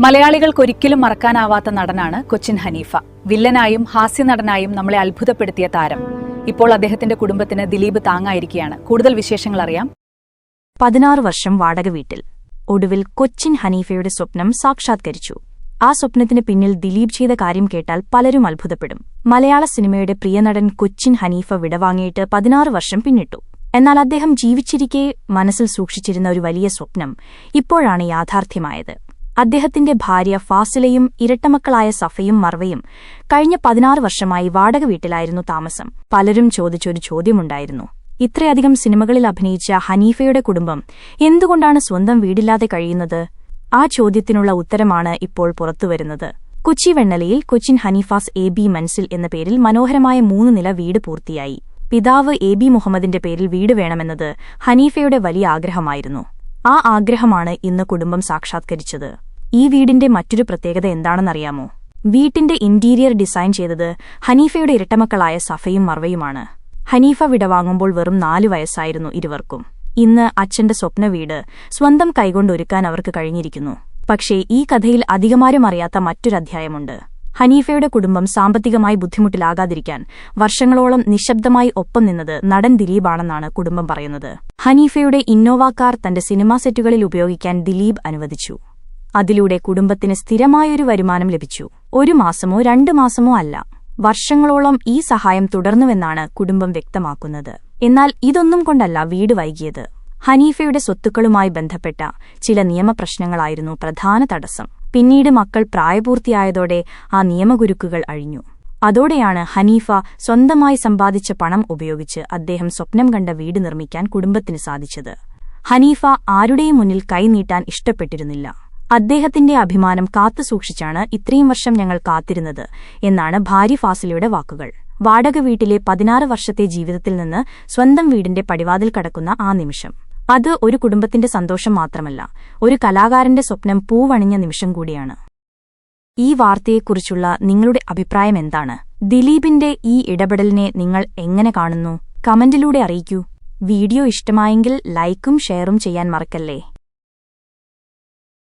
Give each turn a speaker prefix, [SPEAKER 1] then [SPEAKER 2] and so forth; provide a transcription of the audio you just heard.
[SPEAKER 1] മലയാളികൾക്കൊരിക്കലും മറക്കാനാവാത്ത നടനാണ് കൊച്ചിൻ ഹനീഫ. വില്ലനായും ഹാസ്യനടനായും നമ്മളെ അത്ഭുതപ്പെടുത്തിയ താരം. ഇപ്പോൾ അദ്ദേഹത്തിന്റെ കുടുംബത്തിന് ദിലീപ് താങ്ങായിരിക്കുകയാണ്. കൂടുതൽ വിശേഷങ്ങൾ അറിയാം.
[SPEAKER 2] 16 വർഷം വാടക വീട്ടിൽ. ഒടുവിൽ കൊച്ചിൻ ഹനീഫയുടെ സ്വപ്നം സാക്ഷാത്കരിച്ചു. ആ സ്വപ്നത്തിന് പിന്നിൽ ദിലീപ് ചെയ്ത കാര്യം കേട്ടാൽ പലരും അത്ഭുതപ്പെടും. മലയാള സിനിമയുടെ പ്രിയനടൻ കൊച്ചിൻ ഹനീഫ വിടവാങ്ങിയിട്ട് 16 വർഷം പിന്നിട്ടു. എന്നാൽ അദ്ദേഹം ജീവിച്ചിരിക്കെ മനസ്സിൽ സൂക്ഷിച്ചിരുന്ന ഒരു വലിയ സ്വപ്നം ഇപ്പോഴാണ് യാഥാർത്ഥ്യമായത്. അദ്ദേഹത്തിന്റെ ഭാര്യ ഫാസിലയും ഇരട്ടമക്കളായ സഫയും മർവയും കഴിഞ്ഞ 16 വർഷമായി വാടക വീട്ടിലായിരുന്നു താമസം. പലരും ചോദിച്ചൊരു ചോദ്യമുണ്ടായിരുന്നു: ഇത്രയധികം സിനിമകളിൽ അഭിനയിച്ച ഹനീഫയുടെ കുടുംബം എന്തുകൊണ്ടാണ് സ്വന്തം വീടില്ലാതെ കഴിയുന്നത്? ആ ചോദ്യത്തിനുള്ള ഉത്തരമാണ് ഇപ്പോൾ പുറത്തുവരുന്നത്. കൊച്ചി വെണ്ണലയിൽ കൊച്ചിൻ ഹനീഫാസ് AB മൻസിൽ എന്ന പേരിൽ മനോഹരമായ 3 നില വീട് പൂർത്തിയായി. പിതാവ് AB മുഹമ്മദിന്റെ പേരിൽ വീട് വേണമെന്നത് ഹനീഫയുടെ വലിയ ആഗ്രഹമായിരുന്നു. ആ ആഗ്രഹമാണ് ഇന്ന് കുടുംബം സാക്ഷാത്കരിച്ചത്. ഈ വീടിന്റെ മറ്റൊരു പ്രത്യേകത എന്താണെന്നറിയാമോ? വീട്ടിന്റെ ഇന്റീരിയർ ഡിസൈൻ ചെയ്തത് ഹനീഫയുടെ ഇരട്ടമക്കളായ സഫയും മർവയുമാണ്. ഹനീഫ വിടവാങ്ങുമ്പോൾ വെറും 4 വയസ്സായിരുന്നു ഇരുവർക്കും. ഇന്ന് അച്ഛന്റെ സ്വപ്നവീട് സ്വന്തം കൈകൊണ്ടൊരുക്കാൻ അവർക്ക് കഴിഞ്ഞിരിക്കുന്നു. പക്ഷേ ഈ കഥയിൽ അധികമാരും അറിയാത്ത മറ്റൊരധ്യായമുണ്ട്. ഹനീഫയുടെ കുടുംബം സാമ്പത്തികമായി ബുദ്ധിമുട്ടിലാകാതിരിക്കാൻ വർഷങ്ങളോളം നിശബ്ദമായി ഒപ്പം നിന്നത് നടൻ ദിലീപാണെന്നാണ് കുടുംബം പറയുന്നത്. ഹനീഫയുടെ ഇന്നോവ കാർ തന്റെ സിനിമാ സെറ്റുകളിൽ ഉപയോഗിക്കാൻ ദിലീപ് അനുവദിച്ചു. അതിലൂടെ കുടുംബത്തിന് സ്ഥിരമായൊരു വരുമാനം ലഭിച്ചു. 1 മാസമോ 2 മാസമോ അല്ല, വർഷങ്ങളോളം ഈ സഹായം തുടർന്നുവെന്നാണ് കുടുംബം വ്യക്തമാക്കുന്നത്. എന്നാൽ ഇതൊന്നും കൊണ്ടല്ല വീട് വൈകിയത്. ഹനീഫയുടെ സ്വത്തുക്കളുമായി ബന്ധപ്പെട്ട ചില നിയമപ്രശ്നങ്ങളായിരുന്നു പ്രധാന തടസ്സം. പിന്നീട് മക്കൾ പ്രായപൂർത്തിയായതോടെ ആ നിയമകുരുക്കുകൾ അഴിഞ്ഞു. അതോടെയാണ് ഹനീഫ സ്വന്തമായി സമ്പാദിച്ച പണം ഉപയോഗിച്ച് അദ്ദേഹം സ്വപ്നം കണ്ട വീട് നിർമ്മിക്കാൻ കുടുംബത്തിന് സാധിച്ചത്. ഹനീഫ ആരുടെയും മുന്നിൽ കൈനീട്ടാൻ ഇഷ്ടപ്പെട്ടിരുന്നില്ല. അദ്ദേഹത്തിന്റെ അഭിമാനം കാത്തുസൂക്ഷിച്ചാണ് ഇത്രയും വർഷം ഞങ്ങൾ കാത്തിരുന്നത് എന്നാണ് ഭാര്യ ഫാസിലയുടെ വാക്കുകൾ. വാടക വീട്ടിലെ 16 വർഷത്തെ ജീവിതത്തിൽ നിന്ന് സ്വന്തം വീടിന്റെ പടിവാതിൽ കടക്കുന്ന ആ നിമിഷം, അത് ഒരു കുടുംബത്തിന്റെ സന്തോഷം മാത്രമല്ല, ഒരു കലാകാരന്റെ സ്വപ്നം പൂവണിഞ്ഞ നിമിഷം കൂടിയാണ്. ഈ വാർത്തയെക്കുറിച്ചുള്ള നിങ്ങളുടെ അഭിപ്രായം എന്താണ്? ദിലീപിന്റെ ഈ ഇടപെടലിനെ നിങ്ങൾ എങ്ങനെ കാണുന്നു? കമന്റിലൂടെ അറിയിക്കൂ. വീഡിയോ ഇഷ്ടമായെങ്കിൽ ലൈക്കും ഷെയറും ചെയ്യാൻ മറക്കല്ലേ.